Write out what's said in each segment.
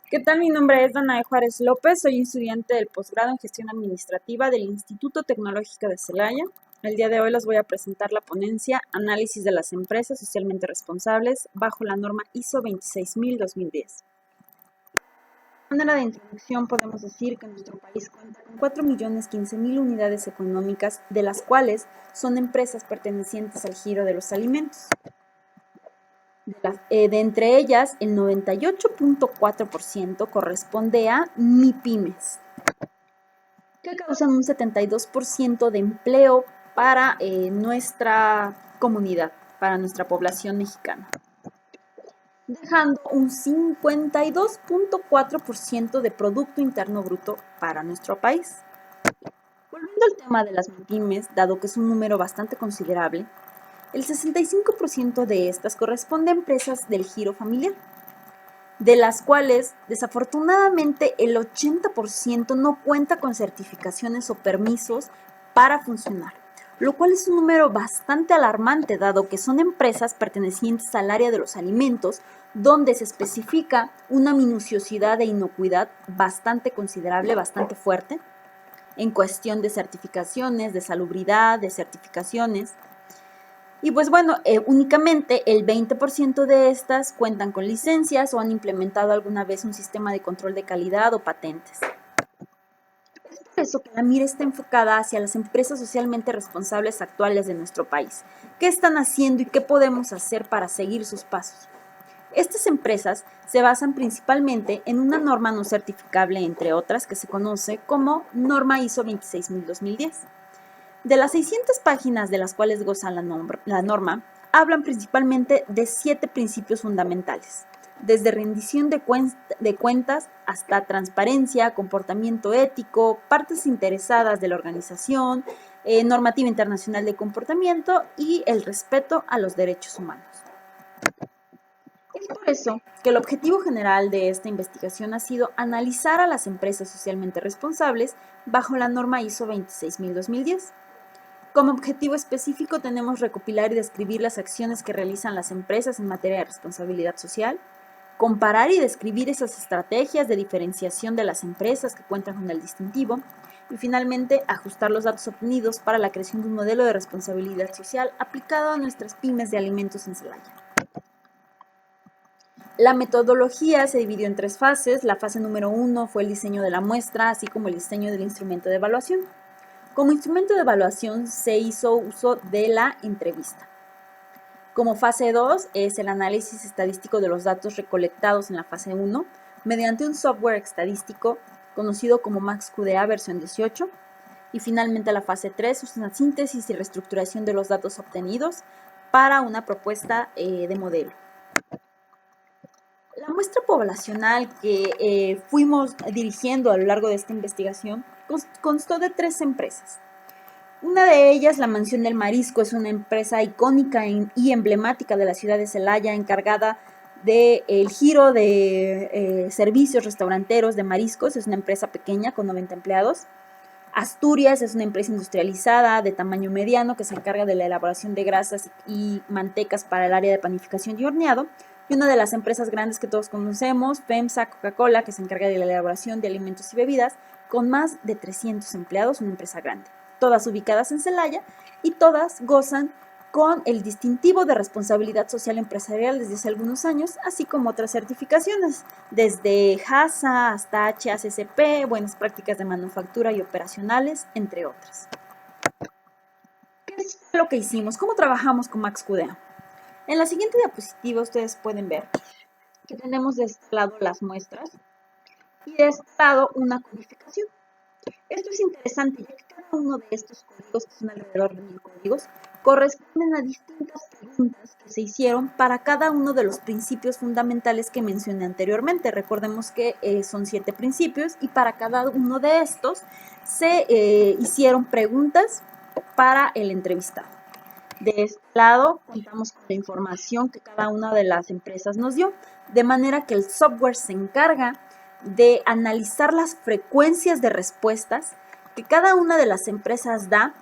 ¿Qué tal? Mi nombre es Danae Juárez López, soy estudiante del posgrado en Gestión Administrativa del Instituto Tecnológico de Celaya. El día de hoy les voy a presentar la ponencia Análisis de las empresas socialmente responsables bajo la norma ISO 26000-2010. De manera de introducción podemos decir que nuestro país cuenta con 4.015.000 unidades económicas, de las cuales son empresas pertenecientes al giro de los alimentos. De entre ellas, el 98.4% corresponde a MIPYMES, que causan un 72% de empleo para nuestra comunidad, para nuestra población mexicana, dejando un 52.4% de Producto Interno Bruto para nuestro país. Volviendo al tema de las MIPYMES, dado que es un número bastante considerable, el 65% de estas corresponde a empresas del giro familiar, de las cuales desafortunadamente el 80% no cuenta con certificaciones o permisos para funcionar, lo cual es un número bastante alarmante, dado que son empresas pertenecientes al área de los alimentos, donde se especifica una minuciosidad e inocuidad bastante considerable, bastante fuerte, en cuestión de certificaciones, de salubridad, de certificaciones. Y pues bueno, únicamente el 20% de estas cuentan con licencias o han implementado alguna vez un sistema de control de calidad o patentes. Es por eso que la mira está enfocada hacia las empresas socialmente responsables actuales de nuestro país. ¿Qué están haciendo y qué podemos hacer para seguir sus pasos? Estas empresas se basan principalmente en una norma no certificable, entre otras, que se conoce como norma ISO 26000-2010. De las 600 páginas de las cuales goza la norma, hablan principalmente de 7 principios fundamentales, desde rendición de cuentas hasta transparencia, comportamiento ético, partes interesadas de la organización, normativa internacional de comportamiento y el respeto a los derechos humanos. Es por eso que el objetivo general de esta investigación ha sido analizar a las empresas socialmente responsables bajo la norma ISO 26000-2010. Como objetivo específico tenemos recopilar y describir las acciones que realizan las empresas en materia de responsabilidad social, comparar y describir esas estrategias de diferenciación de las empresas que cuentan con el distintivo y finalmente ajustar los datos obtenidos para la creación de un modelo de responsabilidad social aplicado a nuestras pymes de alimentos en Celaya. La metodología se dividió en 3 fases. La fase número 1 fue el diseño de la muestra, así como el diseño del instrumento de evaluación. Como instrumento de evaluación se hizo uso de la entrevista. Como fase 2 es el análisis estadístico de los datos recolectados en la fase 1 mediante un software estadístico conocido como MaxQDA versión 18. Y finalmente la fase 3 es una síntesis y reestructuración de los datos obtenidos para una propuesta de modelo. La muestra poblacional que fuimos dirigiendo a lo largo de esta investigación constó de 3 empresas. Una de ellas, la Mansión del Marisco, es una empresa icónica y emblemática de la ciudad de Celaya, encargada del giro de servicios restauranteros de mariscos. Es una empresa pequeña con 90 empleados. Asturias es una empresa industrializada de tamaño mediano que se encarga de la elaboración de grasas y mantecas para el área de panificación y horneado. Y una de las empresas grandes que todos conocemos, FEMSA, Coca-Cola, que se encarga de la elaboración de alimentos y bebidas, con más de 300 empleados, una empresa grande. Todas ubicadas en Celaya y todas gozan con el distintivo de responsabilidad social empresarial desde hace algunos años, así como otras certificaciones, desde HACCP hasta HACCP, buenas prácticas de manufactura y operacionales, entre otras. ¿Qué es lo que hicimos? ¿Cómo trabajamos con MaxQDA? En la siguiente diapositiva ustedes pueden ver que tenemos de este lado las muestras y de este lado una codificación. Esto es interesante, ya que cada uno de estos códigos, que son alrededor de 1000 códigos, corresponden a distintas preguntas que se hicieron para cada uno de los principios fundamentales que mencioné anteriormente. Recordemos que son 7 principios y para cada uno de estos se hicieron preguntas para el entrevistado. De este lado contamos con la información que cada una de las empresas nos dio, de manera que el software se encarga de analizar las frecuencias de respuestas que cada una de las empresas da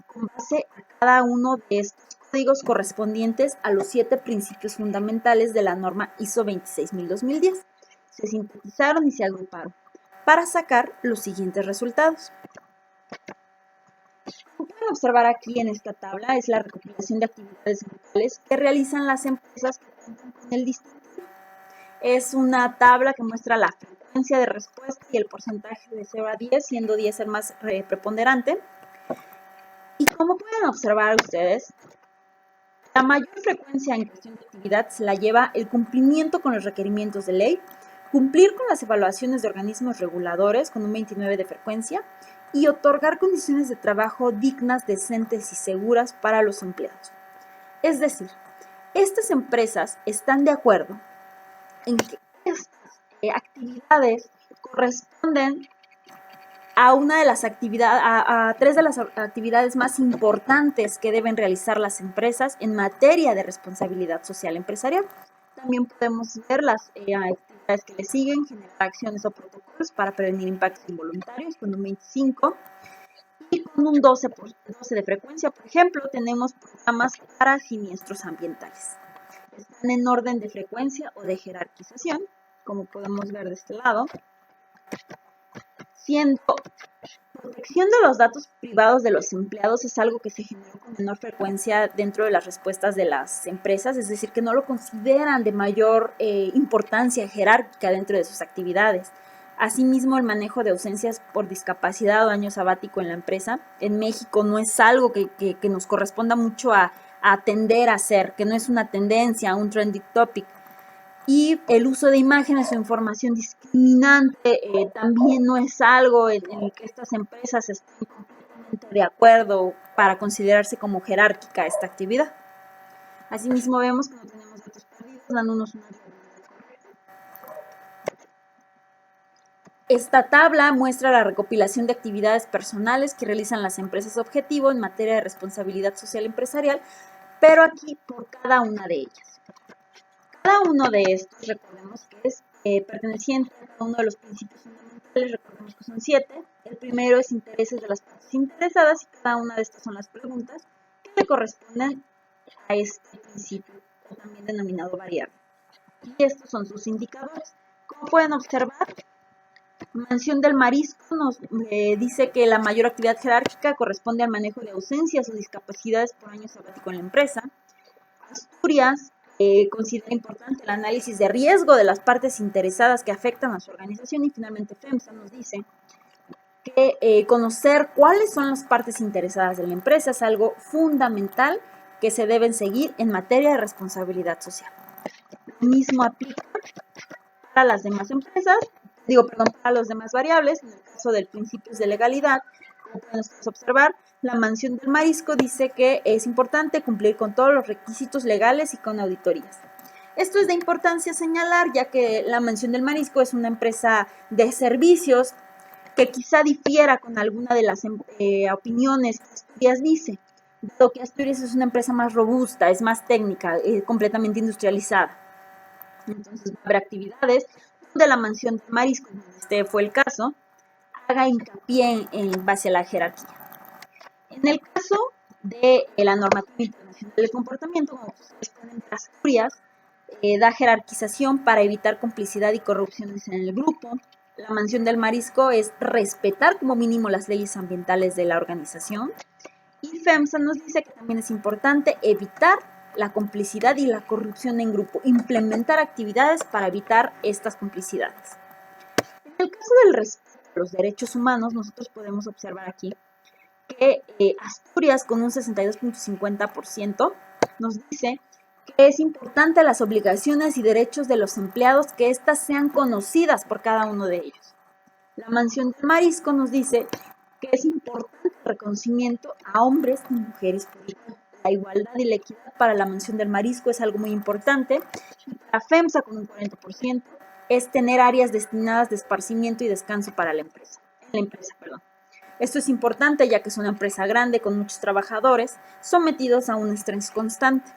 con base a cada uno de estos códigos correspondientes a los 7 principios fundamentales de la norma ISO 26000-2010. se sintetizaron y se agruparon para sacar los siguientes resultados. Como pueden observar aquí en esta tabla, es la recopilación de actividades grupales que realizan las empresas que cuentan con el distintivo. Es una tabla que muestra la frecuencia de respuesta y el porcentaje de 0 a 10, siendo 10 el más preponderante. Y como pueden observar ustedes, la mayor frecuencia en cuestión de actividad se la lleva el cumplimiento con los requerimientos de ley, cumplir con las evaluaciones de organismos reguladores con un 29 de frecuencia y otorgar condiciones de trabajo dignas, decentes y seguras para los empleados. Es decir, estas empresas están de acuerdo en que estas actividades corresponden a una de las actividades, a tres de las actividades más importantes que deben realizar las empresas en materia de responsabilidad social empresarial. También podemos ver las actividades que le siguen, generar acciones o protocolos para prevenir impactos involuntarios con un 25 y con un 12 de frecuencia. Por ejemplo, tenemos programas para siniestros ambientales. Están en orden de frecuencia o de jerarquización, como podemos ver de este lado, siendo protección de los datos privados de los empleados es algo que se generó con menor frecuencia dentro de las respuestas de las empresas, es decir, que no lo consideran de mayor importancia jerárquica dentro de sus actividades. Asimismo, el manejo de ausencias por discapacidad o año sabático en la empresa en México no es algo que nos corresponda mucho a atender a hacer, que no es una tendencia, un trending topic. Y el uso de imágenes o información discriminante también no es algo en el que estas empresas estén completamente de acuerdo para considerarse como jerárquica esta actividad. Asimismo vemos que no tenemos datos perdidos, dándonos una viabilidad correcta. Esta tabla muestra la recopilación de actividades personales que realizan las empresas objetivo en materia de responsabilidad social empresarial, pero aquí por cada una de ellas. Cada uno de estos, recordemos que es perteneciente a cada uno de los principios fundamentales, recordemos que son 7. El primero es intereses de las partes interesadas y cada una de estas son las preguntas que le corresponden a este principio, o también denominado variable. Y estos son sus indicadores. Como pueden observar, Mansión del Marisco nos dice que la mayor actividad jerárquica corresponde al manejo de ausencias o discapacidades por año sabático en la empresa. Asturias considera importante el análisis de riesgo de las partes interesadas que afectan a su organización, y finalmente FEMSA nos dice que conocer cuáles son las partes interesadas de la empresa es algo fundamental que se deben seguir en materia de responsabilidad social. Lo mismo aplica para las demás empresas, para las demás variables. En el caso del principios de legalidad, como pueden observar, la Mansión del Marisco dice que es importante cumplir con todos los requisitos legales y con auditorías. Esto es de importancia señalar, ya que la Mansión del Marisco es una empresa de servicios que quizá difiera con alguna de las opiniones que Asturias dice, dado que Asturias es una empresa más robusta, es más técnica, completamente industrializada. Entonces va a haber actividades donde la Mansión del Marisco, como este fue el caso, haga hincapié en base a la jerarquía. En el caso de la normativa internacional del comportamiento, como ustedes pueden ver, Asturias da jerarquización para evitar complicidad y corrupciones en el grupo. La Mansión del Marisco es respetar como mínimo las leyes ambientales de la organización. Y FEMSA nos dice que también es importante evitar la complicidad y la corrupción en grupo, implementar actividades para evitar estas complicidades. En el caso del respeto a los derechos humanos, nosotros podemos observar aquí que Asturias, con un 62.50%, nos dice que es importante las obligaciones y derechos de los empleados, que éstas sean conocidas por cada uno de ellos. La Mansión del Marisco nos dice que es importante el reconocimiento a hombres y mujeres por igual. La igualdad y la equidad para la Mansión del Marisco es algo muy importante. Y para FEMSA, con un 40%, es tener áreas destinadas de esparcimiento y descanso para la empresa. Esto es importante ya que es una empresa grande con muchos trabajadores sometidos a un estrés constante.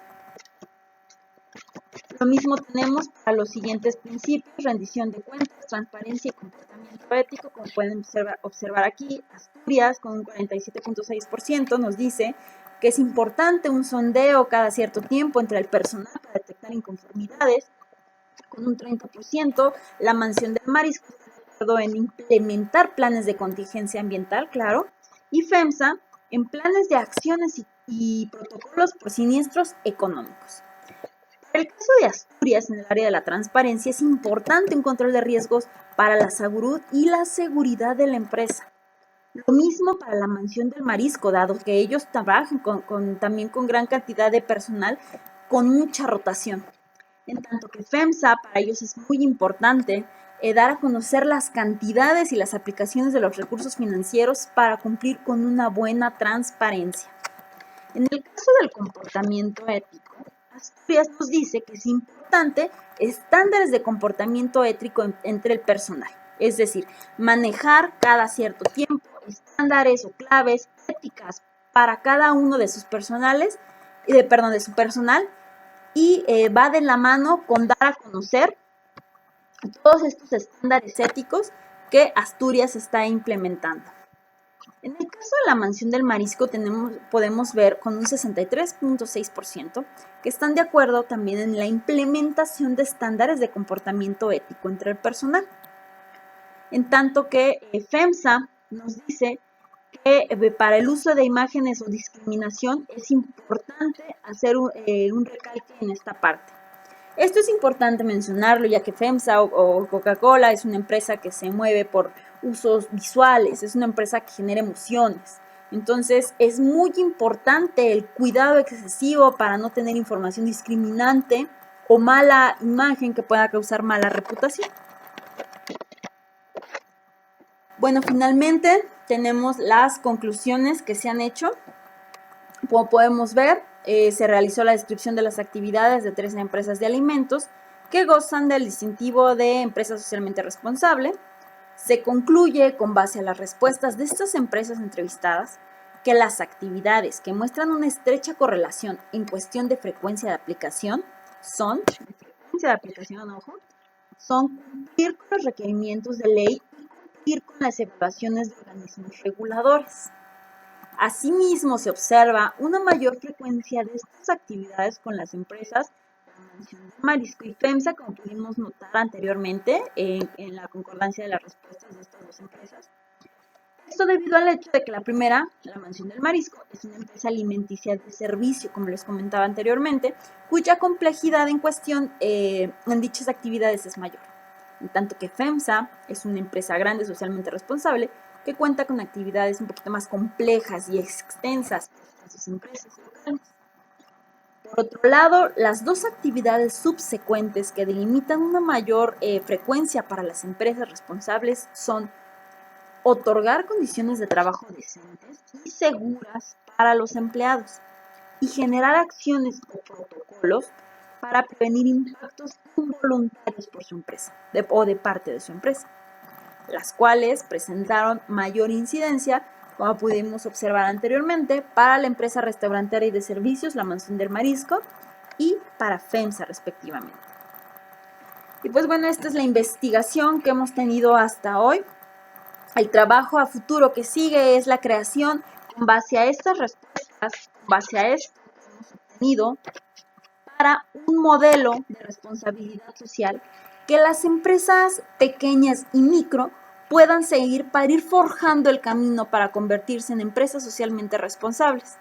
Lo mismo tenemos para los siguientes principios: rendición de cuentas, transparencia y comportamiento ético. Como pueden observar aquí, Asturias, con un 47.6%, nos dice que es importante un sondeo cada cierto tiempo entre el personal para detectar inconformidades, con un 30%, la Mansión del Marisco está de acuerdo en implementar planes de contingencia ambiental, claro, y FEMSA en planes de acciones y protocolos por siniestros económicos. En el caso de Asturias, en el área de la transparencia, es importante un control de riesgos para la salud y la seguridad de la empresa. Lo mismo para la Mansión del Marisco, dado que ellos trabajan también con gran cantidad de personal, con mucha rotación. En tanto que FEMSA, para ellos es muy importante dar a conocer las cantidades y las aplicaciones de los recursos financieros para cumplir con una buena transparencia. En el caso del comportamiento ético, Asturias nos dice que es importante estándares de comportamiento ético entre el personal, es decir, manejar cada cierto tiempo estándares o claves éticas para cada uno de sus personales, de su personal, y va de la mano con dar a conocer todos estos estándares éticos que Asturias está implementando. En el caso de la Mansión del Marisco podemos ver con un 63.6% que están de acuerdo también en la implementación de estándares de comportamiento ético entre el personal. En tanto que FEMSA nos dice que para el uso de imágenes o discriminación es importante hacer un recalque en esta parte. Esto es importante mencionarlo, ya que FEMSA o Coca-Cola es una empresa que se mueve por usos visuales, es una empresa que genera emociones. Entonces, es muy importante el cuidado excesivo para no tener información discriminante o mala imagen que pueda causar mala reputación. Bueno, finalmente tenemos las conclusiones que se han hecho. Como podemos ver, se realizó la descripción de las actividades de 13 empresas de alimentos que gozan del distintivo de empresa socialmente responsable. Se concluye, con base a las respuestas de estas empresas entrevistadas, que las actividades que muestran una estrecha correlación en cuestión de frecuencia de aplicación son cumplir con los requerimientos de ley y cumplir con las evaluaciones de organismos reguladores. Asimismo, se observa una mayor frecuencia de estas actividades con las empresas de la Mansión del Marisco y FEMSA, como pudimos notar anteriormente en la concordancia de las respuestas de estas dos empresas. Esto debido al hecho de que la primera, la Mansión del Marisco, es una empresa alimenticia de servicio, como les comentaba anteriormente, cuya complejidad en cuestión en dichas actividades es mayor. En tanto que FEMSA es una empresa grande, socialmente responsable, que cuenta con actividades un poquito más complejas y extensas en sus empresas locales. Por otro lado, las dos actividades subsecuentes que delimitan una mayor frecuencia para las empresas responsables son otorgar condiciones de trabajo decentes y seguras para los empleados y generar acciones o protocolos para prevenir impactos involuntarios por su empresa o de parte de su empresa, las cuales presentaron mayor incidencia, como pudimos observar anteriormente, para la empresa restaurantera y de servicios, la Mansión del Marisco, y para FEMSA respectivamente. Y pues bueno, esta es la investigación que hemos tenido hasta hoy. El trabajo a futuro que sigue es la creación, con base a estas respuestas, con base a esto que hemos obtenido, para un modelo de responsabilidad social que las empresas pequeñas y micro puedan seguir para ir forjando el camino para convertirse en empresas socialmente responsables.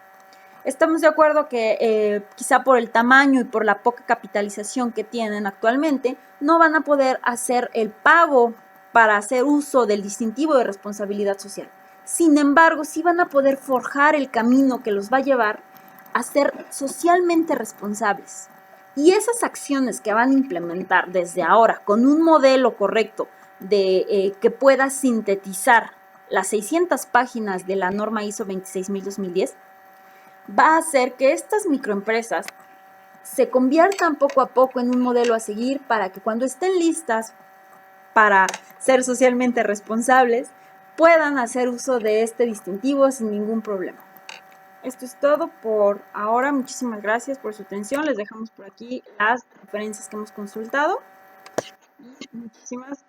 Estamos de acuerdo que quizá por el tamaño y por la poca capitalización que tienen actualmente, no van a poder hacer el pago para hacer uso del distintivo de responsabilidad social. Sin embargo, sí van a poder forjar el camino que los va a llevar a ser socialmente responsables. Y esas acciones que van a implementar desde ahora con un modelo correcto de que pueda sintetizar las 600 páginas de la norma ISO 26000-2010, va a hacer que estas microempresas se conviertan poco a poco en un modelo a seguir para que cuando estén listas para ser socialmente responsables, puedan hacer uso de este distintivo sin ningún problema. Esto es todo por ahora. Muchísimas gracias por su atención. Les dejamos por aquí las referencias que hemos consultado. Y muchísimas